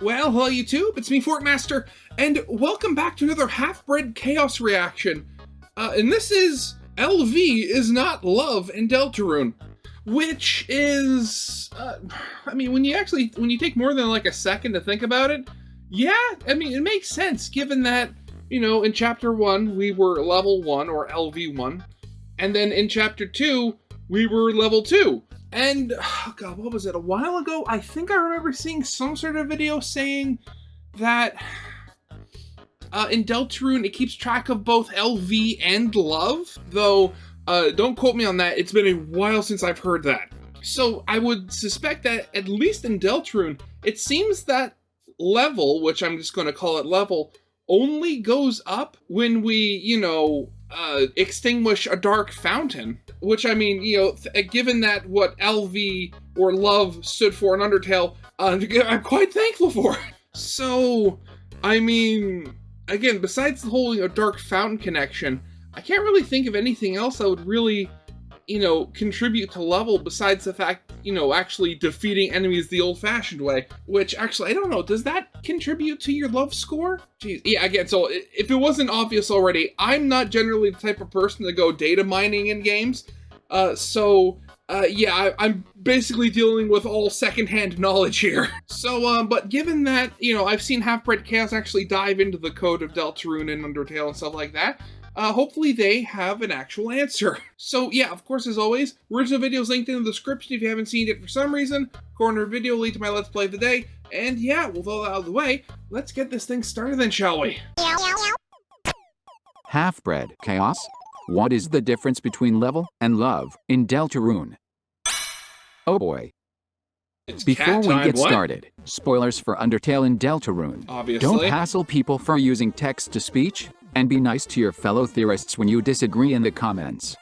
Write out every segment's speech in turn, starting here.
Well, hello YouTube, it's me, Fortmaster, and welcome back to another Half-Bred Chaos reaction. And this is LV is not love in Deltarune, which is, I mean, when you take more than like a second to think about it, yeah, I mean, it makes sense given that, you know, in Chapter 1, we were level 1, or LV1, and then in Chapter 2, we were level 2. And, oh God, what was it? A while ago, I think I remember seeing some sort of video saying that in Deltarune, it keeps track of both LV and love. Though, don't quote me on that. It's been a while since I've heard that. So I would suspect that, at least in Deltarune, it seems that level, which I'm just going to call it level, only goes up when we, you know, extinguish a dark fountain. Which, I mean, you know, given that what LV or love stood for in Undertale, I'm quite thankful for. So, I mean, again, besides the whole, you know, dark fountain connection, I can't really think of anything else that would really, you know, contribute to level besides the fact, you know, actually defeating enemies the old-fashioned way. Which, actually, I don't know, does that contribute to your love score? Jeez, yeah, again, so if it wasn't obvious already, I'm not generally the type of person to go data mining in games. Yeah, I'm basically dealing with all secondhand knowledge here. So, but given that, you know, I've seen Half-Bred Chaos actually dive into the code of Deltarune and Undertale and stuff like that, hopefully they have an actual answer. So yeah, of course, as always, original videos linked in the description if you haven't seen it for some reason. Corner video lead to my Let's Play of the day. And yeah, with all that out of the way, let's get this thing started then, shall we? Half-Bred Chaos? What is the difference between level and love in Deltarune? Oh boy. Before we get started, spoilers for Undertale in Deltarune. Obviously. Don't hassle people for using text-to-speech, and be nice to your fellow theorists when you disagree in the comments.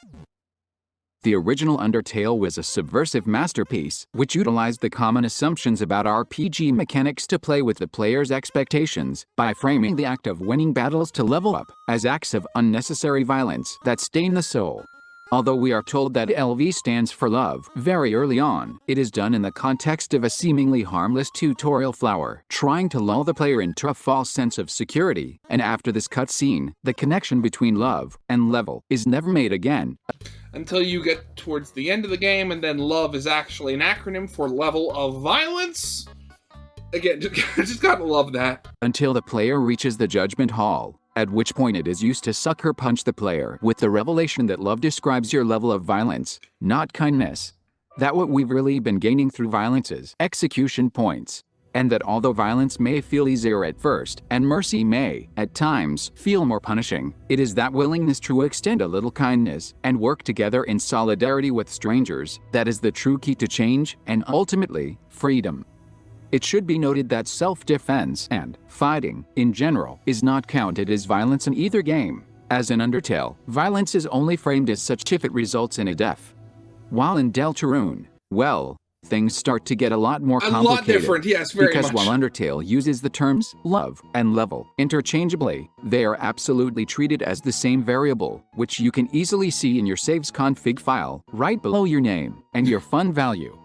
The original Undertale was a subversive masterpiece, which utilized the common assumptions about RPG mechanics to play with the player's expectations, by framing the act of winning battles to level up as acts of unnecessary violence that stain the soul. Although we are told that LV stands for love very early on, it is done in the context of a seemingly harmless tutorial flower trying to lull the player into a false sense of security, and after this cutscene, the connection between love and level is never made again. Until you get towards the end of the game, and then love is actually an acronym for level of violence. Again, just gotta love that. Until the player reaches the Judgment Hall, at which point it is used to sucker punch the player with the revelation that love describes your level of violence, not kindness. That what we've really been gaining through violence is execution points. And that although violence may feel easier at first, and mercy may, at times, feel more punishing, it is that willingness to extend a little kindness and work together in solidarity with strangers that is the true key to change and, ultimately, freedom. It should be noted that self-defense and fighting, in general, is not counted as violence in either game. As in Undertale, violence is only framed as such if it results in a death. While in Deltarune, well, things start to get a lot more complicated. A lot different, yes, very much. Because while Undertale uses the terms love and level interchangeably, they are absolutely treated as the same variable, which you can easily see in your save's config file, right below your name and your fun value.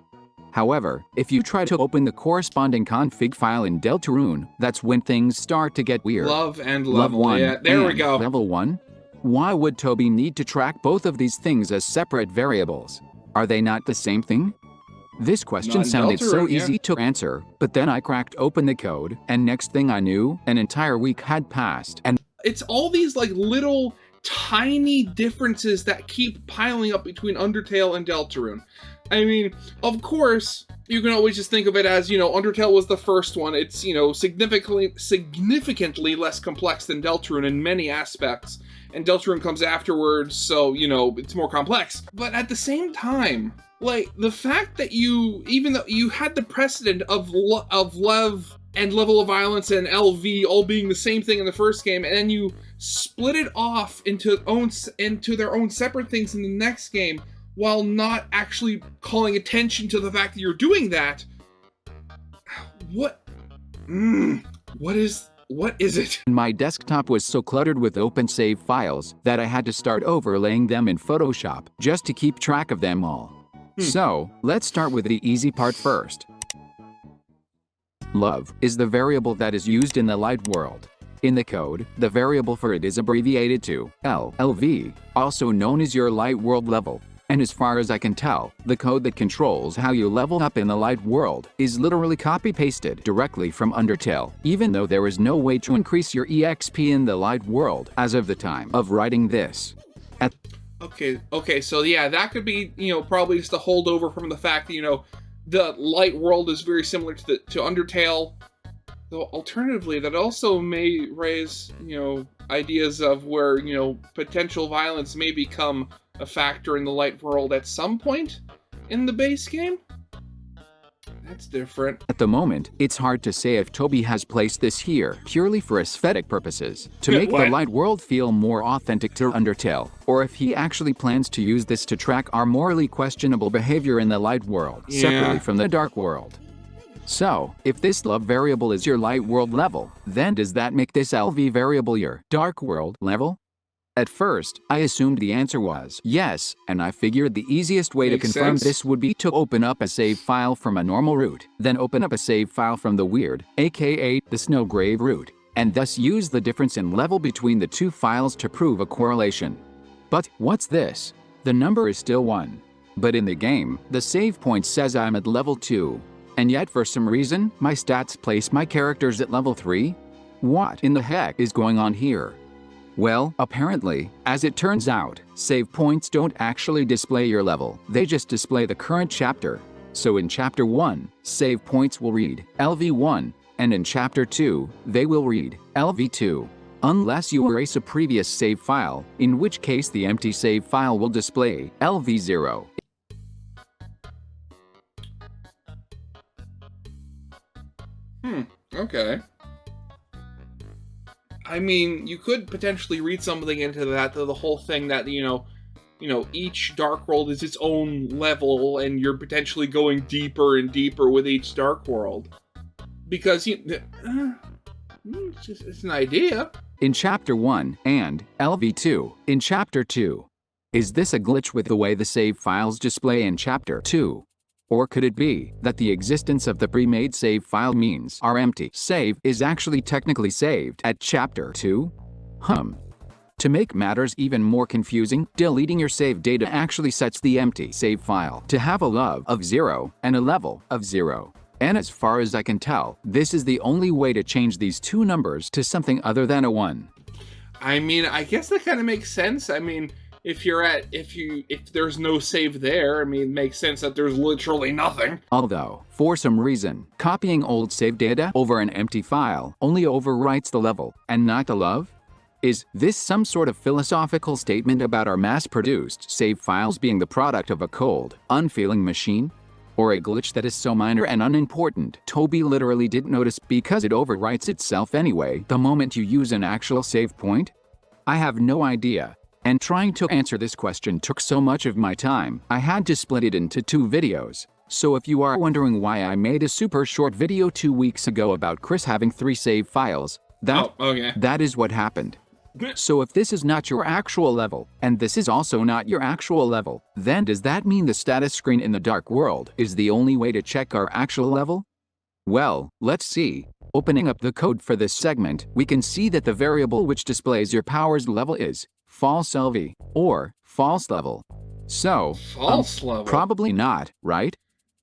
However, if you try to open the corresponding config file in Deltarune, that's when things start to get weird. Love and level. 1, yeah, there we go. Level 1? Why would Toby need to track both of these things as separate variables? Are they not the same thing? This question sounded so easy to answer, but then I cracked open the code, and next thing I knew, an entire week had passed, and it's all these like little tiny differences that keep piling up between Undertale and Deltarune. I mean, of course, you can always just think of it as, you know, Undertale was the first one. It's, you know, significantly less complex than Deltarune in many aspects. And Deltarune comes afterwards, so, you know, it's more complex. But at the same time, like, the fact that even though you had the precedent of love and level of violence and LV all being the same thing in the first game, and then you split it off into their own separate things in the next game, while not actually calling attention to the fact that you're doing that. What is it? My desktop was so cluttered with open save files that I had to start overlaying them in Photoshop just to keep track of them all. So, let's start with the easy part first. Love is the variable that is used in the light world. In the code, the variable for it is abbreviated to LV, also known as your light world level. And as far as I can tell, the code that controls how you level up in the light world is literally copy-pasted directly from Undertale, even though there is no way to increase your EXP in the light world as of the time of writing this. Okay, so yeah, that could be, probably just a holdover from the fact that, the light world is very similar to Undertale. Though alternatively, that also may raise, ideas of where, potential violence may become a factor in the light world at some point in the base game. That's different. At the moment, it's hard to say if Toby has placed this here purely for aesthetic purposes, to make the light world feel more authentic to Undertale, or if he actually plans to use this to track our morally questionable behavior in the light world, separately from the dark world. So, if this love variable is your light world level, then does that make this LV variable your dark world level? At first, I assumed the answer was yes, and I figured the easiest way to confirm this would be to open up a save file from a normal root, then open up a save file from the weird, aka the Snowgrave root, and thus use the difference in level between the two files to prove a correlation. But what's this? The number is still 1. But in the game, the save point says I'm at level 2. And yet for some reason, my stats place my characters at level 3? What in the heck is going on here? Well, apparently, as it turns out, save points don't actually display your level, they just display the current chapter. So in Chapter 1, save points will read LV1, and in Chapter 2, they will read LV2. Unless you erase a previous save file, in which case the empty save file will display LV0. Okay. I mean, you could potentially read something into that, the whole thing that, each dark world is its own level, and you're potentially going deeper and deeper with each dark world. Because, it's an idea. In Chapter 1 and LV2, in Chapter 2. Is this a glitch with the way the save files display in Chapter 2? Or could it be that the existence of the pre-made save file means our empty save is actually technically saved at Chapter 2? To make matters even more confusing, deleting your save data actually sets the empty save file to have a love of 0 and a level of 0. And as far as I can tell, this is the only way to change these two numbers to something other than a 1. I mean, I guess that kind of makes sense. I mean, if there's no save there, it makes sense that there's literally nothing. Although, for some reason, copying old save data over an empty file only overwrites the level, and not the love? Is this some sort of philosophical statement about our mass-produced save files being the product of a cold, unfeeling machine? Or a glitch that is so minor and unimportant, Toby literally didn't notice because it overwrites itself anyway the moment you use an actual save point? I have no idea. And trying to answer this question took so much of my time, I had to split it into 2 videos. So if you are wondering why I made a super short video 2 weeks ago about Chris having 3 save files, that is what happened. So if this is not your actual level, and this is also not your actual level, then does that mean the status screen in the dark world is the only way to check our actual level? Well, let's see. Opening up the code for this segment, we can see that the variable which displays your power's level is false LV, or false level. So, false level? Probably not, right?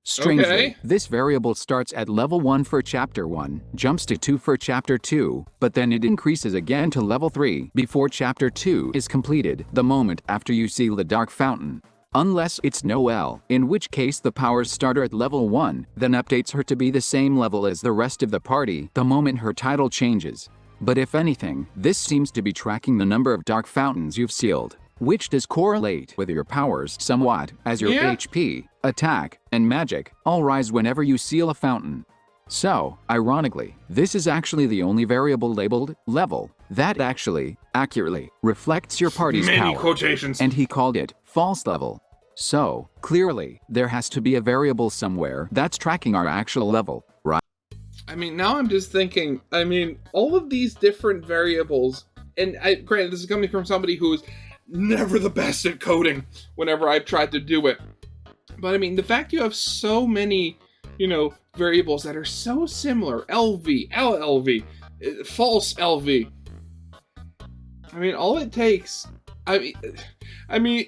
Strangely, this variable starts at level 1 for Chapter 1, jumps to 2 for Chapter 2, but then it increases again to level 3 before Chapter 2 is completed the moment after you seal the Dark Fountain. Unless it's Noelle, in which case the powers starter at level 1, then updates her to be the same level as the rest of the party the moment her title changes. But if anything, this seems to be tracking the number of Dark Fountains you've sealed, which does correlate with your powers somewhat, as your HP, attack, and magic all rise whenever you seal a fountain. So, ironically, this is actually the only variable labeled level that actually, accurately, reflects your party's power. Quotations. And he called it false level. So, clearly, there has to be a variable somewhere that's tracking our actual level, right? Now I'm just thinking, all of these different variables, and granted, this is coming from somebody who is never the best at coding whenever I've tried to do it. But the fact you have so many, variables that are so similar. LV, LLV, false LV. I mean, all it takes... I mean,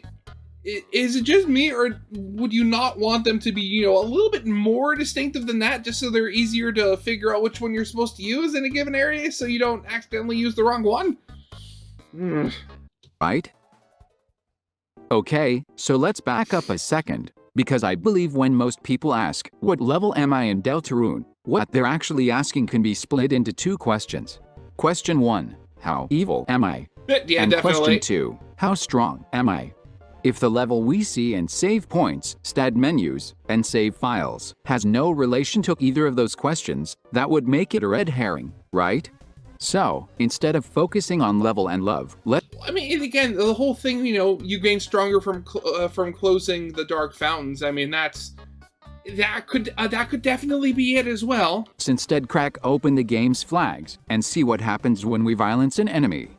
is it just me, or would you not want them to be, a little bit more distinctive than that, just so they're easier to figure out which one you're supposed to use in a given area, so you don't accidentally use the wrong one? Right? Okay, so let's back up a second, because I believe when most people ask, what level am I in Deltarune, what they're actually asking can be split into two questions. Question 1, how evil am I? Yeah, and definitely. Question 2, how strong am I? If the level we see in save points, stat menus, and save files has no relation to either of those questions, that would make it a red herring, right? So, instead of focusing on level and love, I mean, and again, the whole thing, you gain stronger from closing the dark fountains. I mean, that could definitely be it as well. let's instead crack open the game's flags and see what happens when we violence an enemy.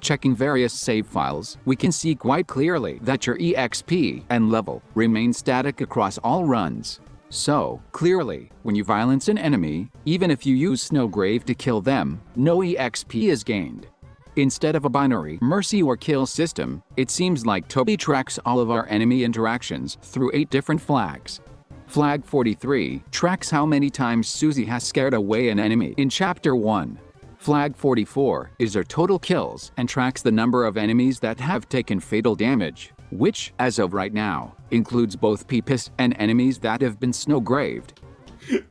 Checking various save files, we can see quite clearly that your EXP and level remain static across all runs. So, clearly, when you violence an enemy, even if you use Snowgrave to kill them, no EXP is gained. Instead of a binary mercy or kill system, it seems like Toby tracks all of our enemy interactions through 8 different flags. Flag 43 tracks how many times Susie has scared away an enemy in Chapter 1. Flag 44 is her total kills and tracks the number of enemies that have taken fatal damage, which, as of right now, includes both Peepus and enemies that have been Snowgraved.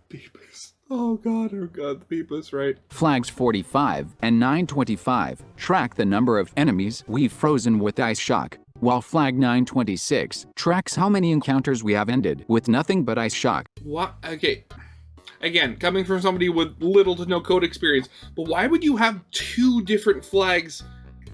Peepus. Oh god, the Peepus, right? Flags 45 and 925 track the number of enemies we've frozen with Ice Shock, while Flag 926 tracks how many encounters we have ended with nothing but Ice Shock. What? Okay. Again, coming from somebody with little to no code experience, but why would you have 2 different flags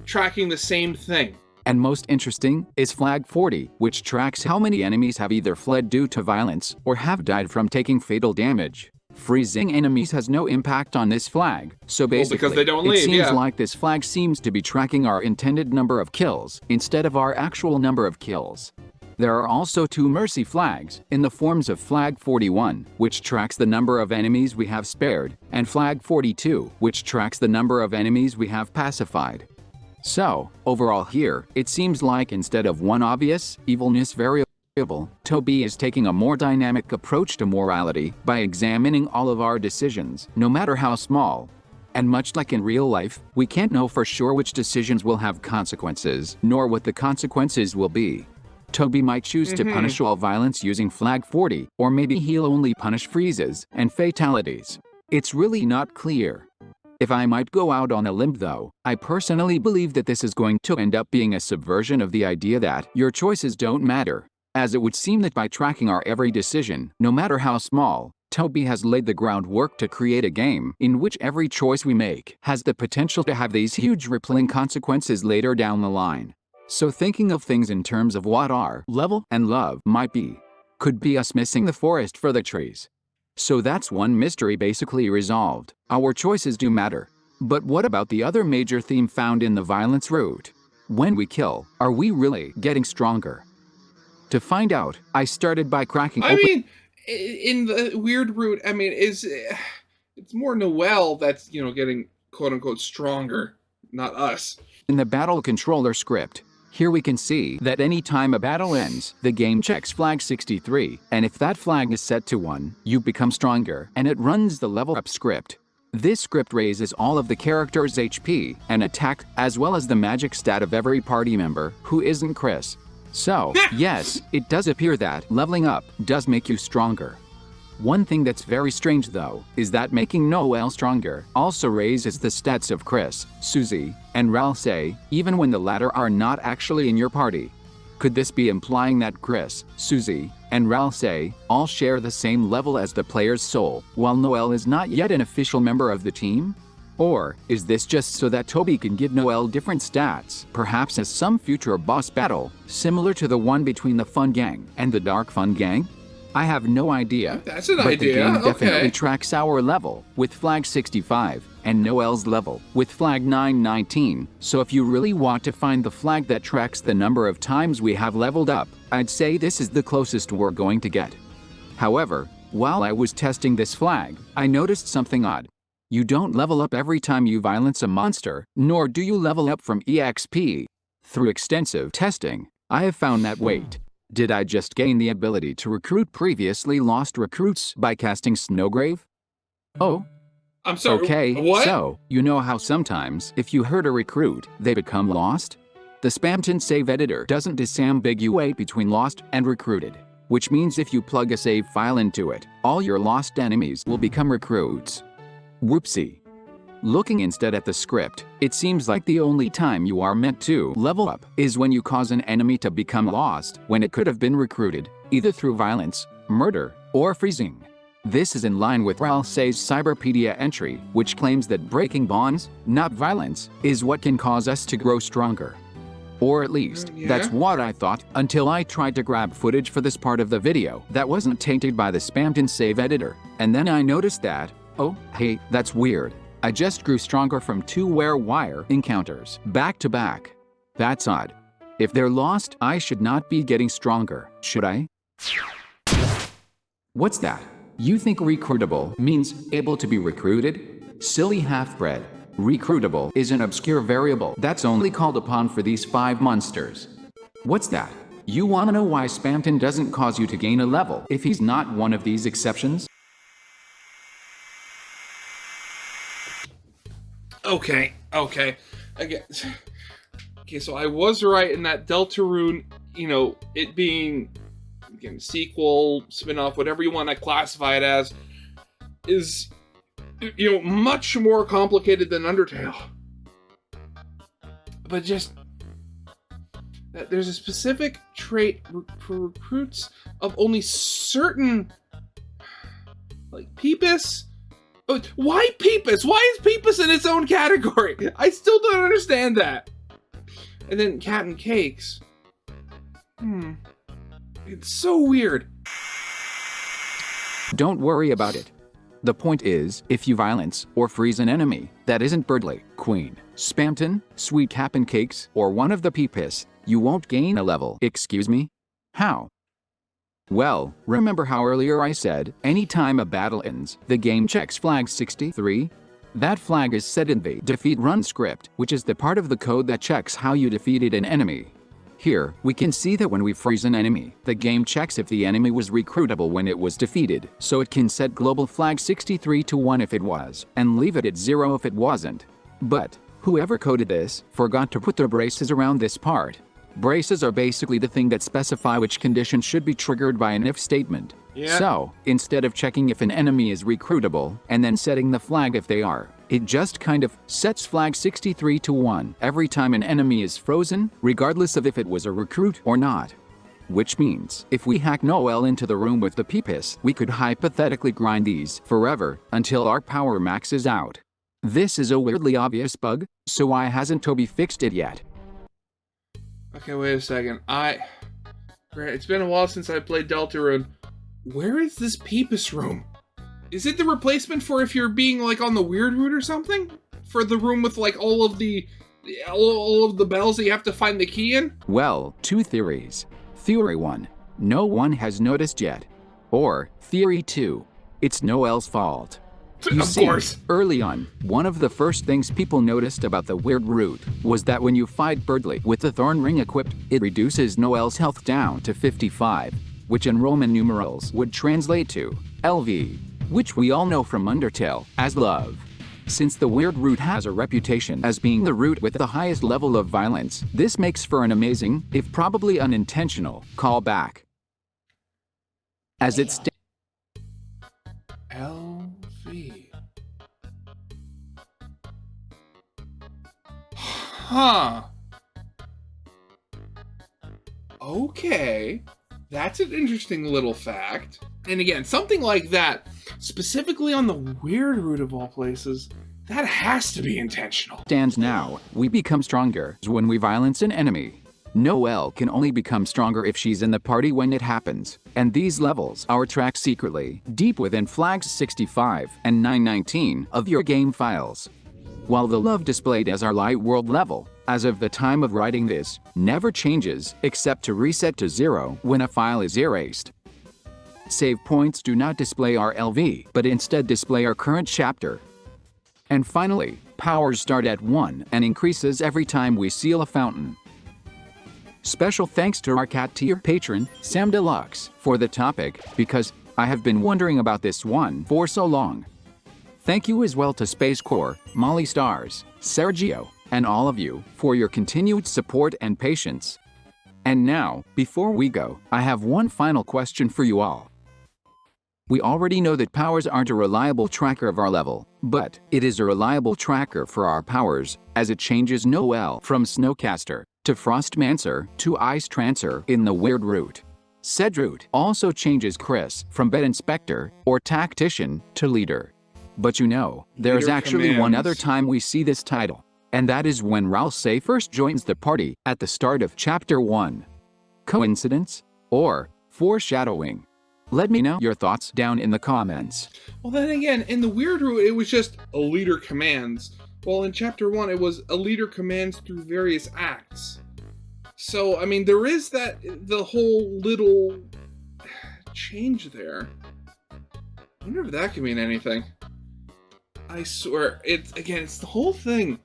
tracking the same thing? And most interesting is Flag 40, which tracks how many enemies have either fled due to violence or have died from taking fatal damage. Freezing enemies has no impact on this flag, so basically, because they don't leave, it seems like this flag seems to be tracking our intended number of kills instead of our actual number of kills. There are also 2 mercy flags, in the forms of Flag 41, which tracks the number of enemies we have spared, and Flag 42, which tracks the number of enemies we have pacified. So, overall here, it seems like instead of one obvious evilness variable, Toby is taking a more dynamic approach to morality by examining all of our decisions, no matter how small. And much like in real life, we can't know for sure which decisions will have consequences, nor what the consequences will be. Toby might choose to punish all violence using Flag 40, or maybe he'll only punish freezes and fatalities. It's really not clear. If I might go out on a limb though, I personally believe that this is going to end up being a subversion of the idea that your choices don't matter, as it would seem that by tracking our every decision, no matter how small, Toby has laid the groundwork to create a game in which every choice we make has the potential to have these huge rippling consequences later down the line. So thinking of things in terms of what our level and love might be, could be us missing the forest for the trees. So that's one mystery basically resolved. Our choices do matter. But what about the other major theme found in the violence route? When we kill, are we really getting stronger? To find out, I started by cracking open... I mean, in the weird route, I mean, it's more Noelle that's, getting quote-unquote stronger, not us. In the battle controller script, here we can see that any time a battle ends, the game checks flag 63, and if that flag is set to 1, you become stronger, and it runs the level up script. This script raises all of the characters' HP and attack, as well as the magic stat of every party member who isn't Chris. So, yes, it does appear that leveling up does make you stronger. One thing that's very strange though, is that making Noelle stronger also raises the stats of Chris, Susie, and Ralsei, even when the latter are not actually in your party. Could this be implying that Chris, Susie, and Ralsei all share the same level as the player's soul, while Noelle is not yet an official member of the team? Or is this just so that Toby can give Noelle different stats, perhaps as some future boss battle, similar to the one between the Fun Gang and the Dark Fun Gang? I have no idea. That's an but idea. The game definitely Okay. tracks our level with flag 65 and Noelle's level with flag 919. So if you really want to find the flag that tracks the number of times we have leveled up, I'd say this is the closest we're going to get. However, While I was testing this flag, I noticed something odd. You don't level up every time you violence a monster, nor do you level up from EXP. Through extensive testing, I have found that wait. Did I just gain the ability to recruit previously lost recruits by casting Snowgrave? Oh. I'm sorry. Okay, What? so, you know how sometimes, if you hurt a recruit, they become lost? The Spamton save editor doesn't disambiguate between lost and recruited, which means if you plug a save file into it, all your lost enemies will become recruits. Whoopsie. Looking instead at the script, it seems like the only time you are meant to level up is when you cause an enemy to become lost when it could have been recruited, either through violence, murder, or freezing. This is in line with Ralsei's Cyberpedia entry, which claims that breaking bonds, not violence, is what can cause us to grow stronger. Or at least, that's what I thought, until I tried to grab footage for this part of the video that wasn't tainted by the Spamton save editor, and then I noticed that, oh, hey, that's weird. I just grew stronger from 2 wire encounters, back to back. That's odd. If they're lost, I should not be getting stronger, should I? What's that? You think recruitable means able to be recruited? Silly half-bred. Recruitable is an obscure variable that's only called upon for these 5 monsters. What's that? You wanna know why Spamton doesn't cause you to gain a level if he's not one of these exceptions? Okay. Again. Okay, so I was right in that Deltarune, it being, again, sequel, spin-off, whatever you want to classify it as, is, much more complicated than Undertale. But just, there's a specific trait for recruits of only certain, like Peepus. Oh, why Peepus? Why is Peepus in its own category? I still don't understand that. And then Cat and Cakes. It's so weird. Don't worry about it. The point is, if you violence or freeze an enemy that isn't Birdly, Queen, Spamton, Sweet Cap and Cakes, or one of the Peepus, you won't gain a level. Excuse me? How? Well, remember how earlier I said, anytime a battle ends, the game checks flag 63? That flag is set in the defeat run script, which is the part of the code that checks how you defeated an enemy. Here, we can see that when we freeze an enemy, the game checks if the enemy was recruitable when it was defeated, so it can set global flag 63 to 1 if it was, and leave it at 0 if it wasn't. But, whoever coded this, forgot to put their braces around this part. Braces are basically the thing that specify which condition should be triggered by an if statement. Yeah. So, instead of checking if an enemy is recruitable, and then setting the flag if they are, it just kind of sets flag 63 to 1 every time an enemy is frozen, regardless of if it was a recruit or not. Which means, if we hack Noel into the room with the Peepus, we could hypothetically grind these forever until our power maxes out. This is a weirdly obvious bug, so why hasn't Toby fixed it yet? Okay, wait a second. It's been a while since I played Deltarune. Where is this Peepus room? Is it the replacement for if you're being like on the weird route or something? For the room with like all of the bells that you have to find the key in? Well, 2 theories. Theory 1, no one has noticed yet. Or, Theory 2, it's Noel's fault. You Of see, course. Early on, one of the first things people noticed about the weird route was that when you fight Birdly with the Thorn Ring equipped, it reduces Noel's health down to 55, which in Roman numerals would translate to LV, which we all know from Undertale as love. Since the weird route has a reputation as being the route with the highest level of violence, this makes for an amazing, if probably unintentional, callback. As it stands, LV. Huh. Okay. That's an interesting little fact. And again, something like that, specifically on the weird route of all places, that has to be intentional. now, we become stronger when we violence an enemy. Noelle can only become stronger if she's in the party when it happens, and these levels are tracked secretly, deep within flags 65 and 919 of your game files. While the love displayed as our light world level, as of the time of writing this, never changes except to reset to 0 when a file is erased. Save points do not display our LV, but instead display our current chapter. And finally, powers start at 1 and increases every time we seal a fountain. Special thanks to our cat tier patron, Sam Deluxe, for the topic, because I have been wondering about this one for so long. Thank you as well to Space Core, Molly Stars, Sergio, and all of you for your continued support and patience. And now, before we go, I have one final question for you all. We already know that powers aren't a reliable tracker of our level, but it is a reliable tracker for our powers, as it changes Noelle from Snowcaster to Frostmancer to Ice Trancer in the weird route. Said route also changes Chris from Bed Inspector or Tactician to Leader. But you know, there's Leader actually commands. one other time we see this title, and that is when Ralsei first joins the party at the start of Chapter 1. Coincidence? Or foreshadowing? Let me know your thoughts down in the comments. Well, then again, in the weird route, it was just a leader commands. Well, in Chapter 1, it was a leader commands through various acts. So, I mean, there is the whole little change there. I wonder if that could mean anything. I swear, it's the whole thing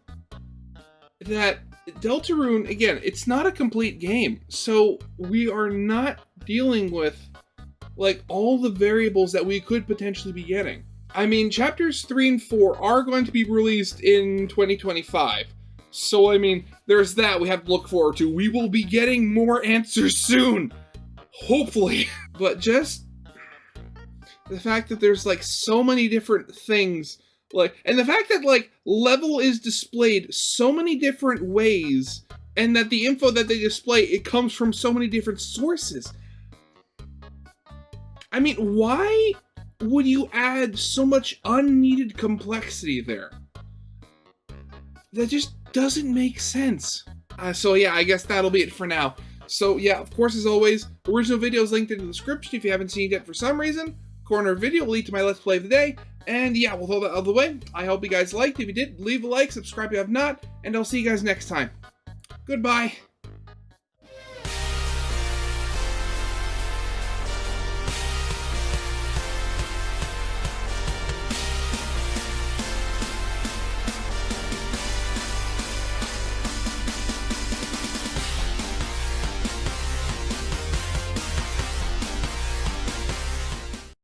that Deltarune, again, it's not a complete game. So, we are not dealing with, like, all the variables that we could potentially be getting. I mean, chapters 3 and 4 are going to be released in 2025. So, I mean, there's that we have to look forward to. We will be getting more answers soon. Hopefully. But just the fact that there's, like, so many different things, like, and the fact that, like, level is displayed so many different ways, and that the info that they display, it comes from so many different sources. I mean, why would you add so much unneeded complexity there? That just doesn't make sense. So yeah, I guess that'll be it for now. So yeah, of course, as always, original videos linked in the description if you haven't seen it yet for some reason. Corner video will lead to my Let's Play of the day. And yeah, with all that out of the way, I hope you guys liked. If you did, leave a like, subscribe if you have not, and I'll see you guys next time. Goodbye.